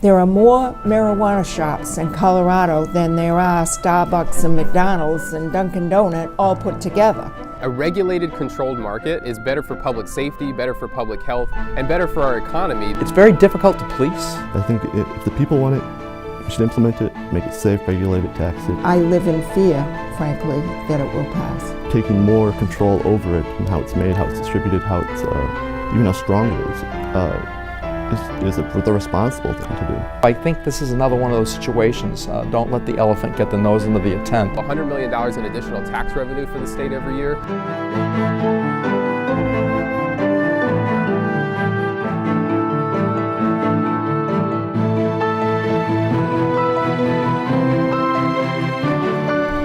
There are more marijuana shops in Colorado than there are Starbucks and McDonald's and Dunkin' Donut all put together. A regulated, controlled market is better for public safety, better for public health, and better for our economy. It's very difficult to police. I think if the people want it, we should implement it, make it safe, regulate it, tax it. I live in fear, frankly, that it will pass. Taking more control over it and how it's made, how it's distributed, how it's, even how strong it is the responsible thing to do. I think this is another one of those situations. Don't let the elephant get the nose into the tent. $100 million in additional tax revenue for the state every year.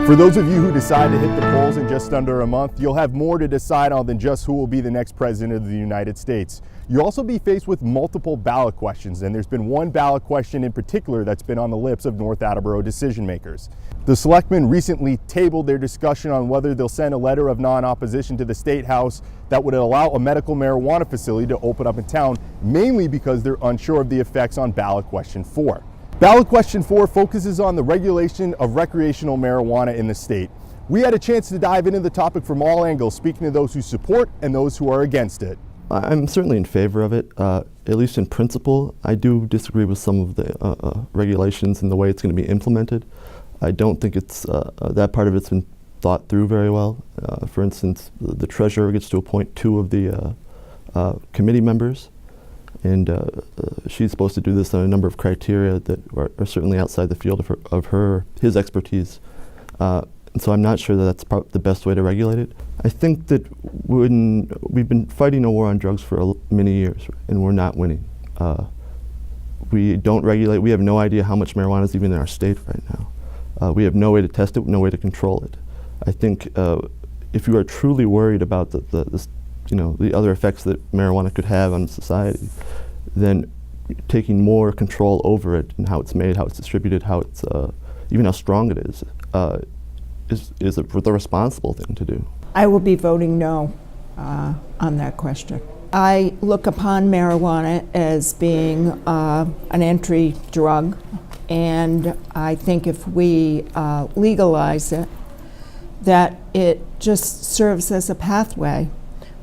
For those of you who decide to hit the polls in just under a month, you'll have more to decide on than just who will be the next president of the United States. You'll also be faced with multiple ballot questions, and there's been one ballot question in particular that's been on the lips of North Attleboro decision makers. The selectmen recently tabled their discussion on whether they'll send a letter of non-opposition to the State House that would allow a medical marijuana facility to open up in town, mainly because they're unsure of the effects on ballot question 4. Ballot question 4 focuses on the regulation of recreational marijuana in the state. We had a chance to dive into the topic from all angles, speaking to those who support and those who are against it. I'm certainly in favor of it, at least in principle. I do disagree with some of the regulations and the way it's going to be implemented. I don't think it's that part of it's been thought through very well. For instance, the treasurer gets to appoint 2 of the committee members, and she's supposed to do this on a number of criteria that are certainly outside the field of his expertise. And so I'm not sure that that's the best way to regulate it. I think that when we've been fighting a war on drugs for many years, and we're not winning. We don't regulate. We have no idea how much marijuana is even in our state right now. We have no way to test it, no way to control it. I think if you are truly worried about the other effects that marijuana could have on society, then taking more control over it and how it's made, how it's distributed, how it's even how strong it is the responsible thing to do. I will be voting no on that question. I look upon marijuana as being an entry drug, and I think if we legalize it, that it just serves as a pathway,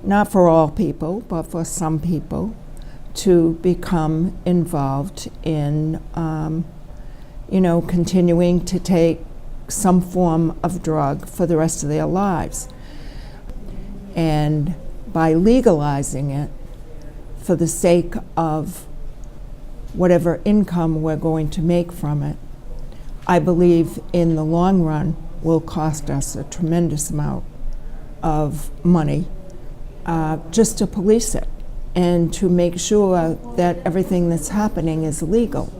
not for all people, but for some people, to become involved in, continuing to take some form of drug for the rest of their lives. And by legalizing it, for the sake of whatever income we're going to make from it, I believe in the long run will cost us a tremendous amount of money just to police it and to make sure that everything that's happening is legal.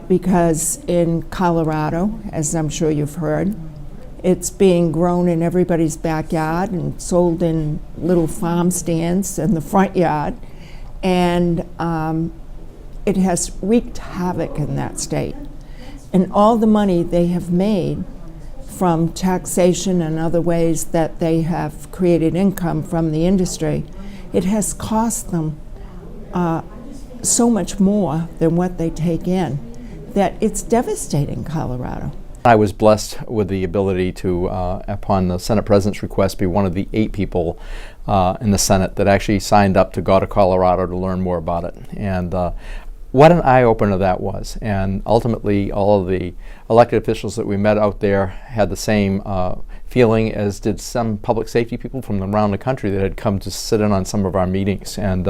Because in Colorado, as I'm sure you've heard, it's being grown in everybody's backyard and sold in little farm stands in the front yard, and it has wreaked havoc in that state. And all the money they have made from taxation and other ways that they have created income from the industry, it has cost them so much more than what they take in that it's devastating Colorado. I was blessed with the ability to, upon the Senate President's request, be one of the 8 people in the Senate that actually signed up to go to Colorado to learn more about it. And what an eye-opener that was. And ultimately, all of the elected officials that we met out there had the same feeling, as did some public safety people from around the country that had come to sit in on some of our meetings. And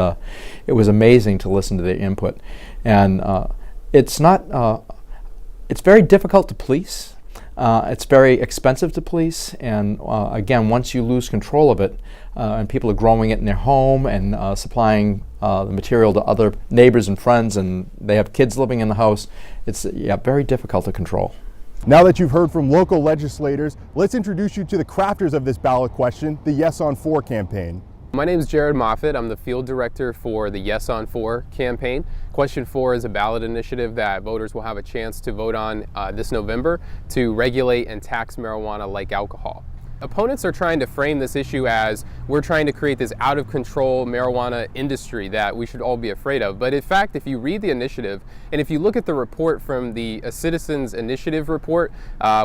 it was amazing to listen to their input. And it's very difficult to police. It's very expensive to police, and again, once you lose control of it, and people are growing it in their home and supplying the material to other neighbors and friends, and they have kids living in the house, it's very difficult to control. Now that you've heard from local legislators, let's introduce you to the crafters of this ballot question, the Yes on 4 campaign. My name is Jared Moffitt. I'm the field director for the Yes on 4 campaign. Question 4 is a ballot initiative that voters will have a chance to vote on this November to regulate and tax marijuana like alcohol. opponents are trying to frame this issue as we're trying to create this out of control marijuana industry that we should all be afraid of. But in fact, if you read the initiative and if you look at the report from the Citizens Initiative report,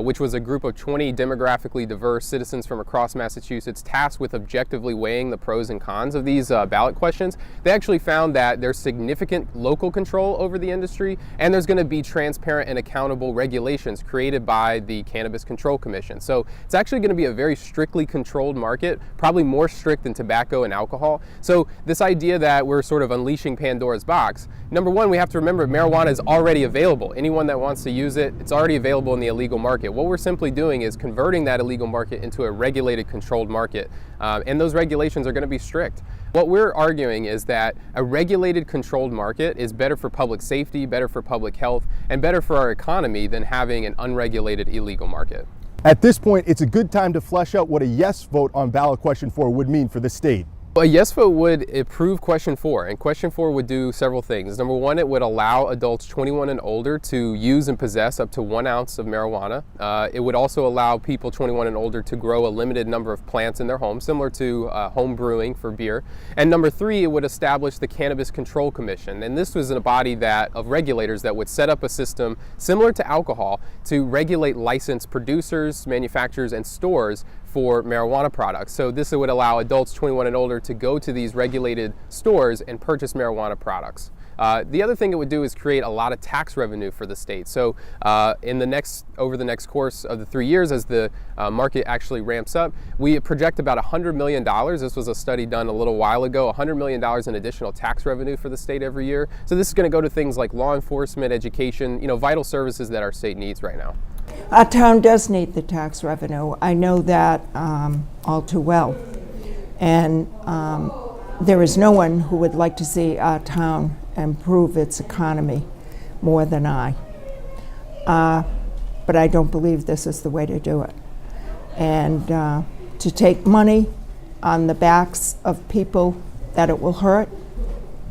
which was a group of 20 demographically diverse citizens from across Massachusetts tasked with objectively weighing the pros and cons of these ballot questions, they actually found that there's significant local control over the industry, and there's going to be transparent and accountable regulations created by the Cannabis Control Commission. So it's actually going to be a very strictly controlled market, probably more strict than tobacco and alcohol. So this idea that we're sort of unleashing Pandora's box, number one, we have to remember marijuana is already available. Anyone that wants to use it, it's already available in the illegal market. What we're simply doing is converting that illegal market into a regulated, controlled market. And those regulations are going to be strict. What we're arguing is that a regulated, controlled market is better for public safety, better for public health, and better for our economy than having an unregulated, illegal market. At this point, it's a good time to flesh out what a yes vote on ballot question 4 would mean for the state. A yes vote would approve question 4, and question 4 would do several things. Number one, it would allow adults 21 and older to use and possess up to 1 ounce of marijuana. It would also allow people 21 and older to grow a limited number of plants in their home, similar to home brewing for beer. And number 3, it would establish the Cannabis Control Commission, and this was a body of regulators that would set up a system similar to alcohol to regulate licensed producers, manufacturers, and stores for marijuana products. So this would allow adults 21 and older to go to these regulated stores and purchase marijuana products. The other thing it would do is create a lot of tax revenue for the state. So over the next course of the 3 years, as the market actually ramps up, we project about $100 million. This was a study done a little while ago, $100 million in additional tax revenue for the state every year. So this is going to go to things like law enforcement, education, vital services that our state needs right now. Our town does need the tax revenue. I know that all too well. And there is no one who would like to see our town improve its economy more than I. But I don't believe this is the way to do it. And to take money on the backs of people that it will hurt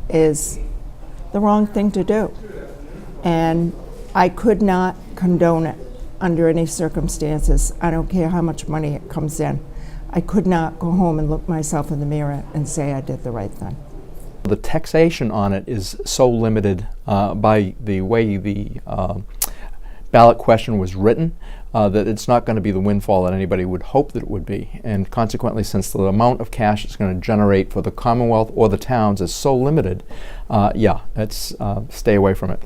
is the wrong thing to do. And I could not condone it under any circumstances. I don't care how much money it comes in. I could not go home and look myself in the mirror and say I did the right thing. The taxation on it is so limited by the way the ballot question was written that it's not going to be the windfall that anybody would hope that it would be. And consequently, since the amount of cash it's going to generate for the Commonwealth or the towns is so limited, stay away from it,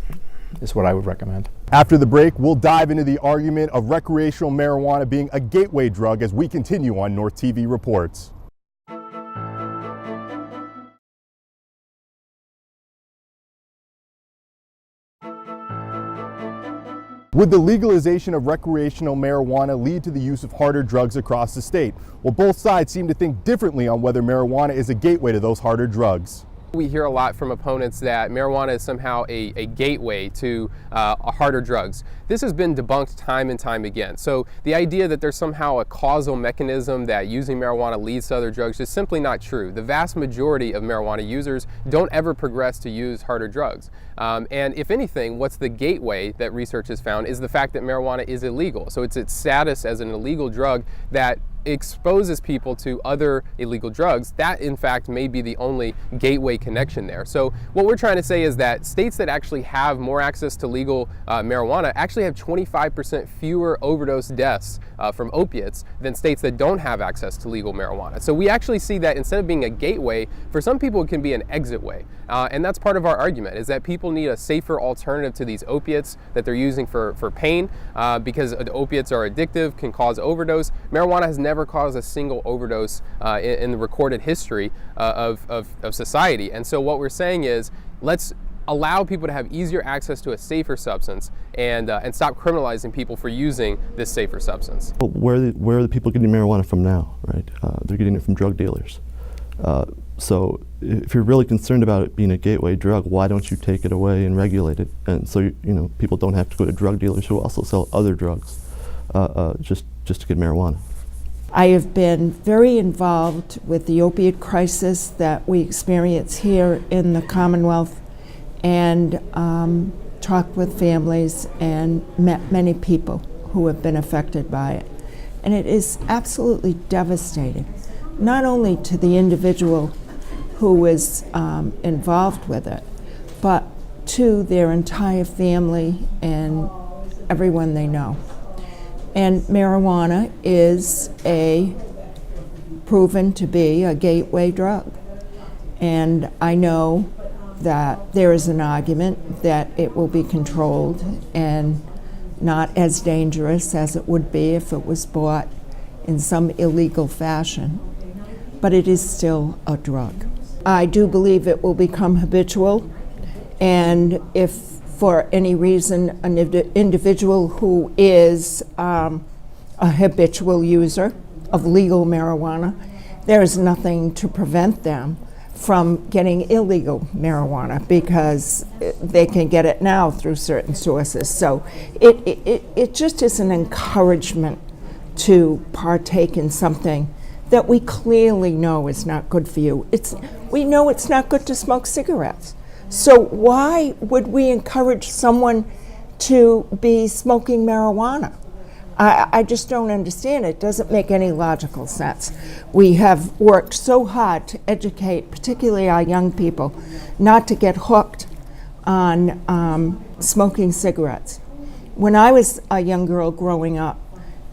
is what I would recommend. After the break, we'll dive into the argument of recreational marijuana being a gateway drug as we continue on North TV Reports. Would the legalization of recreational marijuana lead to the use of harder drugs across the state? Well, both sides seem to think differently on whether marijuana is a gateway to those harder drugs. We hear a lot from opponents that marijuana is somehow a gateway to harder drugs. This has been debunked time and time again. So the idea that there's somehow a causal mechanism that using marijuana leads to other drugs is simply not true. The vast majority of marijuana users don't ever progress to use harder drugs. And if anything, what's the gateway that research has found is the fact that marijuana is illegal. So it's its status as an illegal drug that exposes people to other illegal drugs. That in fact may be the only gateway connection there. So what we're trying to say is that states that actually have more access to legal marijuana actually have 25% fewer overdose deaths from opiates than states that don't have access to legal marijuana. So we actually see that instead of being a gateway, for some people it can be an exit way. And that's part of our argument, is that people need a safer alternative to these opiates that they're using for pain, because opiates are addictive, can cause overdose. Marijuana has never caused a single overdose in the recorded history of society. And so what we're saying is, let's allow people to have easier access to a safer substance and stop criminalizing people for using this safer substance. Well, where are the people getting marijuana from now, right? They're getting it from drug dealers. So if you're really concerned about it being a gateway drug, why don't you take it away and regulate it? And so people don't have to go to drug dealers who also sell other drugs just to get marijuana. I have been very involved with the opiate crisis that we experience here in the Commonwealth, and talked with families and met many people who have been affected by it. And it is absolutely devastating, not only to the individual who is involved with it, but to their entire family and everyone they know. And marijuana is proven to be a gateway drug. And I know that there is an argument that it will be controlled and not as dangerous as it would be if it was bought in some illegal fashion. But it is still a drug. I do believe it will become habitual, and if for any reason an individual who is a habitual user of legal marijuana, there is nothing to prevent them from getting illegal marijuana because they can get it now through certain sources. So it just is an encouragement to partake in something that we clearly know is not good for you. We know it's not good to smoke cigarettes. So why would we encourage someone to be smoking marijuana? I just don't understand. It doesn't make any logical sense. We have worked so hard to educate, particularly our young people, not to get hooked on smoking cigarettes. When I was a young girl growing up,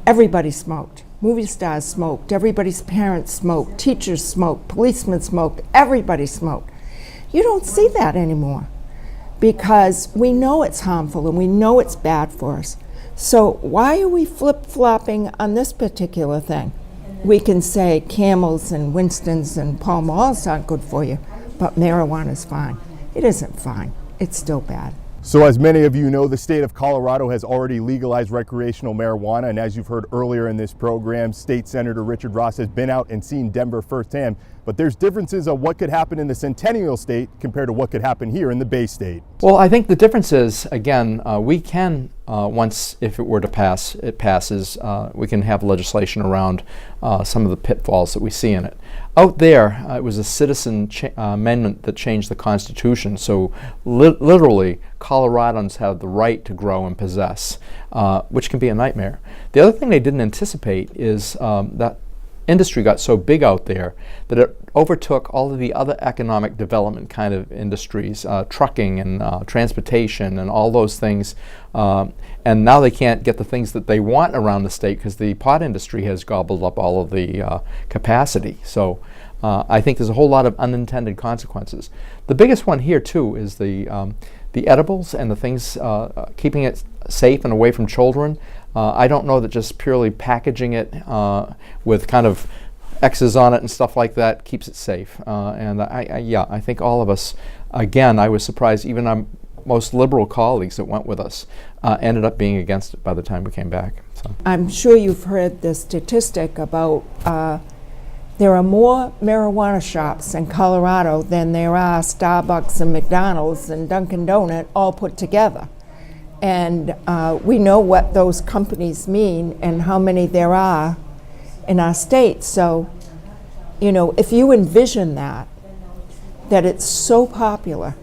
everybody smoked. Movie stars smoked, everybody's parents smoked, teachers smoked, policemen smoked, everybody smoked. You don't see that anymore because we know it's harmful and we know it's bad for us. So why are we flip-flopping on this particular thing? We can say Camels and Winstons and Pall Malls aren't good for you, but marijuana's fine. It isn't fine. It's still bad. So as many of you know, the state of Colorado has already legalized recreational marijuana, and as you've heard earlier in this program, State Senator Richard Ross has been out and seen Denver firsthand. But there's differences of what could happen in the Centennial State compared to what could happen here in the Bay State. Well, I think the difference is, again, we can, once, if it were to pass, it passes, we can have legislation around some of the pitfalls that we see in it. Out there, it was a citizen amendment that changed the Constitution, so literally, Coloradans have the right to grow and possess, which can be a nightmare. The other thing they didn't anticipate is that industry got so big out there that it overtook all of the other economic development kind of industries, trucking and transportation and all those things. And now they can't get the things that they want around the state because the pot industry has gobbled up all of the capacity. So I think there's a whole lot of unintended consequences. The biggest one here too is the edibles and the things, keeping it safe and away from children. I don't know that just purely packaging it with kind of X's on it and stuff like that keeps it safe. And I think all of us, again, I was surprised even our most liberal colleagues that went with us ended up being against it by the time we came back. So. I'm sure you've heard the statistic about there are more marijuana shops in Colorado than there are Starbucks and McDonald's and Dunkin' Donut all put together. And we know what those companies mean and how many there are in our state. So, you know, if you envision that it's so popular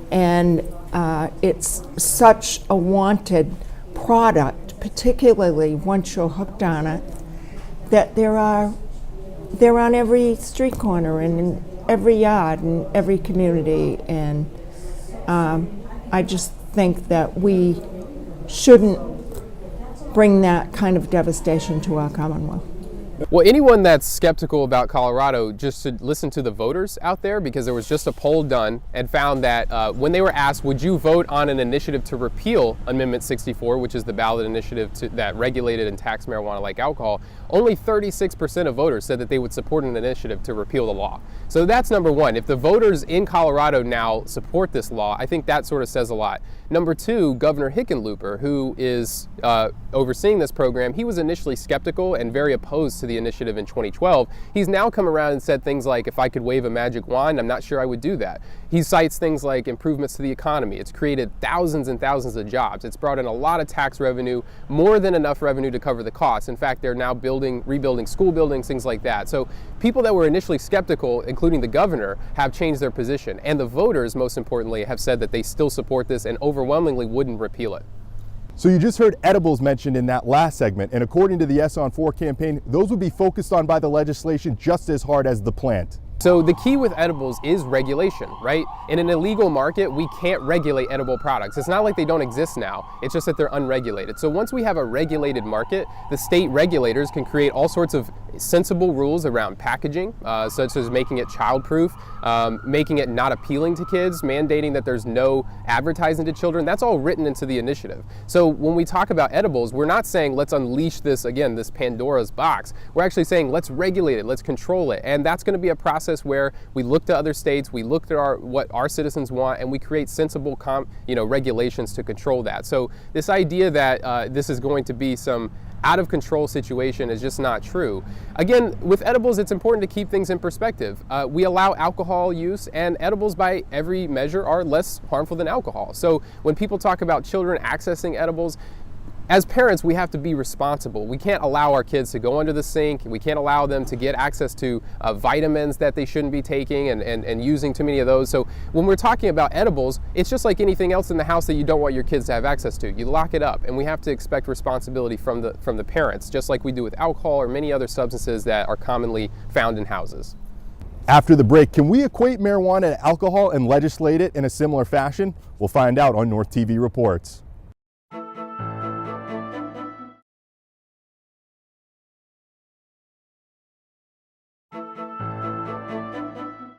and it's such a wanted product, particularly once you're hooked on it, that they're on every street corner and in every yard and every community. And I just think that we shouldn't bring that kind of devastation to our Commonwealth. Well, anyone that's skeptical about Colorado just should listen to the voters out there, because there was just a poll done and found that when they were asked, would you vote on an initiative to repeal Amendment 64, which is the ballot initiative that regulated and taxed marijuana like alcohol, only 36% of voters said that they would support an initiative to repeal the law. So that's number one. If the voters in Colorado now support this law, I think that sort of says a lot. Number two, Governor Hickenlooper, who is overseeing this program, he was initially skeptical and very opposed to the initiative in 2012. He's now come around and said things like, if I could wave a magic wand, I'm not sure I would do that. He cites things like improvements to the economy. It's created thousands and thousands of jobs. It's brought in a lot of tax revenue, more than enough revenue to cover the costs. In fact, they're now rebuilding school buildings, things like that. So people that were initially skeptical, including the governor, have changed their position. And the voters, most importantly, have said that they still support this and overwhelmingly wouldn't repeal it. So you just heard edibles mentioned in that last segment, and according to the Yes on 4 campaign, those would be focused on by the legislation just as hard as the plant. So the key with edibles is regulation, right? In an illegal market, we can't regulate edible products. It's not like they don't exist now, it's just that they're unregulated. So once we have a regulated market, the state regulators can create all sorts of sensible rules around packaging, such as making it child-proof, making it not appealing to kids, mandating that there's no advertising to children. That's all written into the initiative. So when we talk about edibles, we're not saying let's unleash this, again, this Pandora's box. We're actually saying let's regulate it, let's control it. And that's going to be a process where we look to other states, we look at what our citizens want, and we create sensible regulations to control that. So this idea that this is going to be some out of control situation is just not true. Again, with edibles, it's important to keep things in perspective. We allow alcohol use, and edibles by every measure are less harmful than alcohol. So when people talk about children accessing edibles, as parents, we have to be responsible. We can't allow our kids to go under the sink. We can't allow them to get access to vitamins that they shouldn't be taking and using too many of those. So when we're talking about edibles, it's just like anything else in the house that you don't want your kids to have access to. You lock it up, and we have to expect responsibility from the parents, just like we do with alcohol or many other substances that are commonly found in houses. After the break, can we equate marijuana to alcohol and legislate it in a similar fashion? We'll find out on North TV Reports.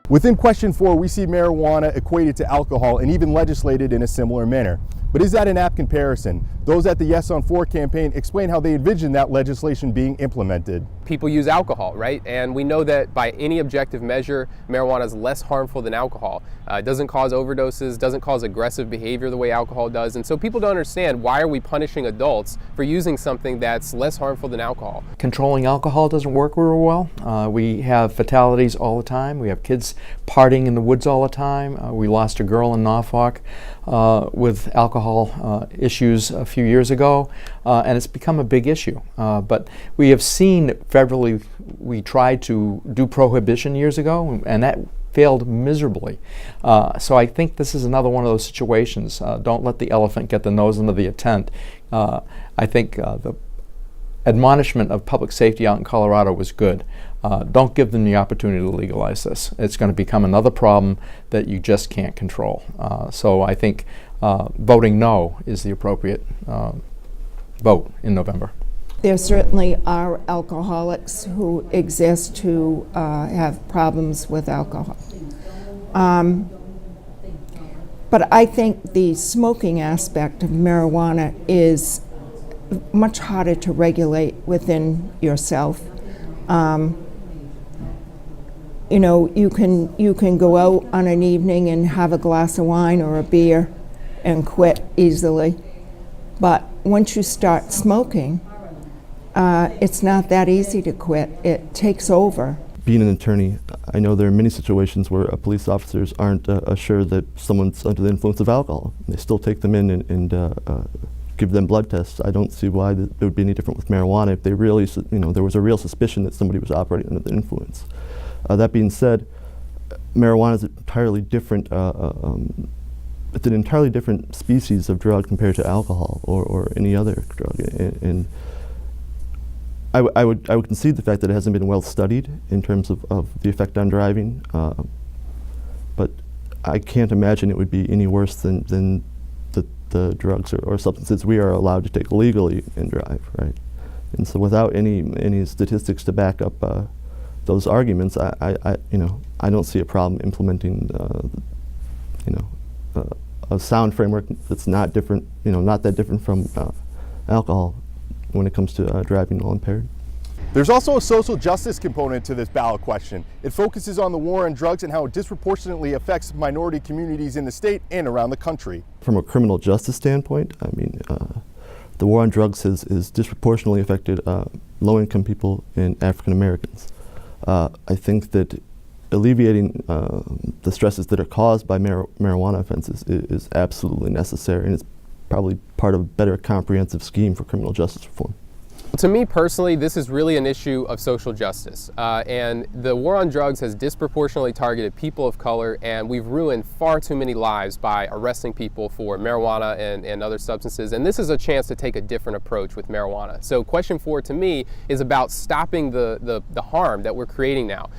Within question 4, we see marijuana equated to alcohol and even legislated in a similar manner. But is that an apt comparison? Those at the Yes on 4 campaign explain how they envision that legislation being implemented. People use alcohol, right? And we know that by any objective measure, marijuana is less harmful than alcohol. It doesn't cause overdoses, doesn't cause aggressive behavior the way alcohol does. And so people don't understand, why are we punishing adults for using something that's less harmful than alcohol? Controlling alcohol doesn't work very well. We have fatalities all the time. We have kids partying in the woods all the time. We lost a girl in Norfolk with alcohol issues a few years ago, and it's become a big issue. But we have seen federally, we tried to do prohibition years ago, and that failed miserably. So I think this is another one of those situations. Don't let the elephant get the nose into the tent. I think the admonishment of public safety out in Colorado was good. Don't give them the opportunity to legalize this. It's going to become another problem that you just can't control. So I think voting no is the appropriate vote in November. There certainly are alcoholics who exist who have problems with alcohol. But I think the smoking aspect of marijuana is much harder to regulate within yourself. You know, you can go out on an evening and have a glass of wine or a beer and quit easily. But once you start smoking, it's not that easy to quit. It takes over. Being an attorney, I know there are many situations where police officers aren't assured that someone's under the influence of alcohol. They still take them in and give them blood tests. I don't see why it would be any different with marijuana if they really, there was a real suspicion that somebody was operating under the influence. That being said, marijuana is entirely different. It's an entirely different species of drug compared to alcohol or any other drug, and I would concede the fact that it hasn't been well studied in terms of the effect on driving, but I can't imagine it would be any worse than the drugs or substances we are allowed to take legally and drive, right? And so without any statistics to back up those arguments, I don't see a problem implementing a sound framework that's not different, not that different from alcohol when it comes to driving while impaired. There's also a social justice component to this ballot question. It focuses on the war on drugs and how it disproportionately affects minority communities in the state and around the country. From a criminal justice standpoint, I mean, the war on drugs has disproportionately affected low-income people and African Americans. I think that alleviating the stresses that are caused by marijuana offenses is absolutely necessary, and it's probably part of a better comprehensive scheme for criminal justice reform. To me personally, this is really an issue of social justice, and the war on drugs has disproportionately targeted people of color, and we've ruined far too many lives by arresting people for marijuana and other substances, and this is a chance to take a different approach with marijuana. So question 4 to me is about stopping the harm that we're creating now.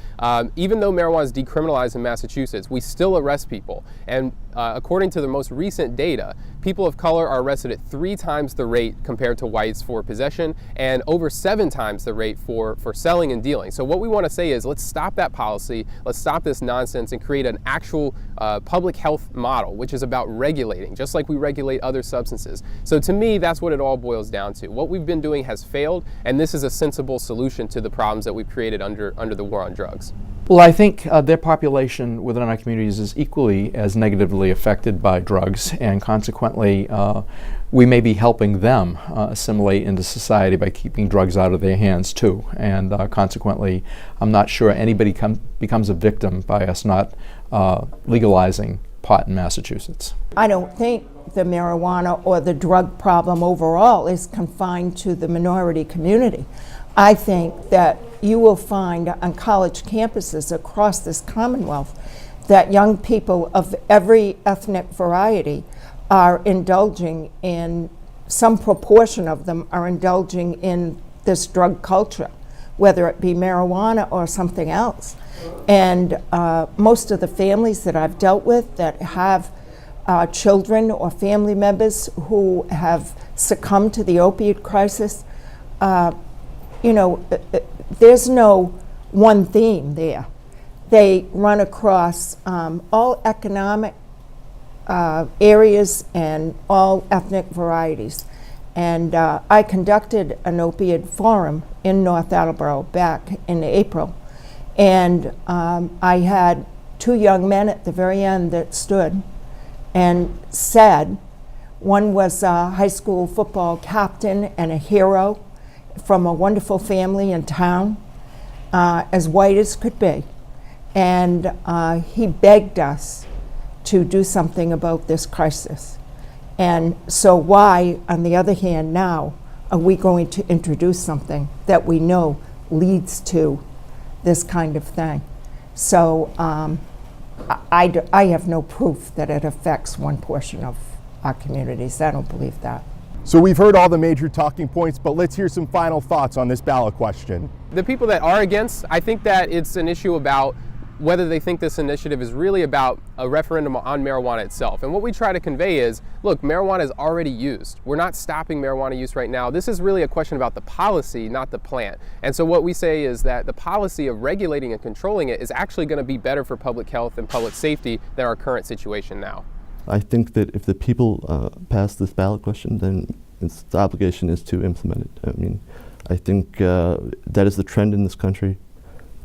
Even though marijuana is decriminalized in Massachusetts, we still arrest people, and according to the most recent data, people of color are arrested at 3 times the rate compared to whites for possession, and over 7 times the rate for selling and dealing. So what we want to say is, let's stop that policy, let's stop this nonsense and create an actual public health model, which is about regulating, just like we regulate other substances. So to me, that's what it all boils down to. What we've been doing has failed, and this is a sensible solution to the problems that we've created under the war on drugs. Well, I think their population within our communities is equally as negatively affected by drugs, and consequently, we may be helping them assimilate into society by keeping drugs out of their hands too. And consequently, I'm not sure anybody becomes a victim by us not legalizing pot in Massachusetts. I don't think the marijuana or the drug problem overall is confined to the minority community. I think that you will find on college campuses across this Commonwealth that young people of every ethnic variety are indulging in, some proportion of them are indulging in this drug culture, whether it be marijuana or something else. And most of the families that I've dealt with that have children or family members who have succumbed to the opiate crisis, there's no one theme there. They run across all economic areas and all ethnic varieties. And I conducted an opioid forum in North Attleboro back in April. And I had 2 young men at the very end that stood and said, one was a high school football captain and a hero from a wonderful family in town, as white as could be. And he begged us to do something about this crisis. And so why, on the other hand, now are we going to introduce something that we know leads to this kind of thing? So I have no proof that it affects one portion of our communities. I don't believe that. So we've heard all the major talking points, but let's hear some final thoughts on this ballot question. The people that are against, I think that it's an issue about whether they think this initiative is really about a referendum on marijuana itself. And what we try to convey is, look, marijuana is already used. We're not stopping marijuana use right now. This is really a question about the policy, not the plant. And so what we say is that the policy of regulating and controlling it is actually going to be better for public health and public safety than our current situation now. I think that if the people pass this ballot question, then the obligation is to implement it. I mean, I think that is the trend in this country.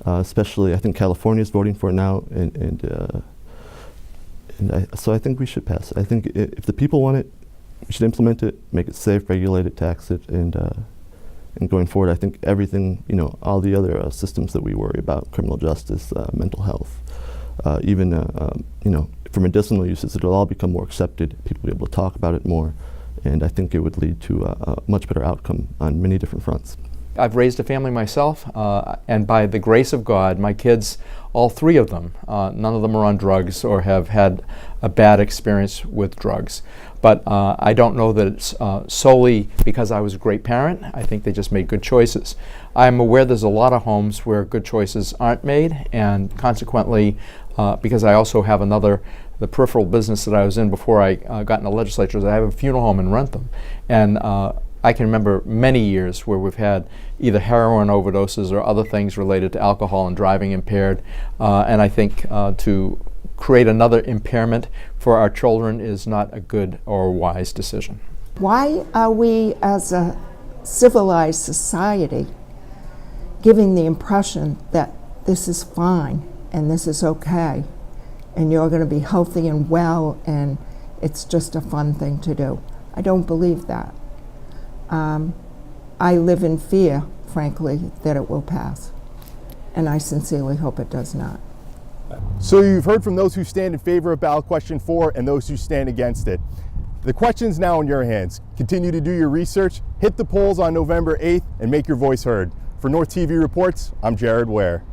Especially, I think California is voting for it now, so I think we should pass it. I think if the people want it, we should implement it, make it safe, regulate it, tax it, and going forward, I think everything, all the other systems that we worry about, criminal justice, mental health, even, for medicinal uses, it'll all become more accepted. People will be able to talk about it more, and I think it would lead to a much better outcome on many different fronts. I've raised a family myself, and by the grace of God, my kids, all 3 of them, none of them are on drugs or have had a bad experience with drugs. But I don't know that it's solely because I was a great parent. I think they just made good choices. I'm aware there's a lot of homes where good choices aren't made, and consequently, because I also have the peripheral business that I was in before I got in the legislature, is I have a funeral home in Rentham. And I can remember many years where we've had either heroin overdoses or other things related to alcohol and driving impaired. And I think to create another impairment for our children is not a good or wise decision. Why are we, as a civilized society, giving the impression that this is fine and this is okay and you're going to be healthy and well and it's just a fun thing to do? I don't believe that. I live in fear, frankly, that it will pass. And I sincerely hope it does not. So you've heard from those who stand in favor of ballot question 4 and those who stand against it. The question's now in your hands. Continue to do your research, hit the polls on November 8th, and make your voice heard. For North TV Reports, I'm Jared Ware.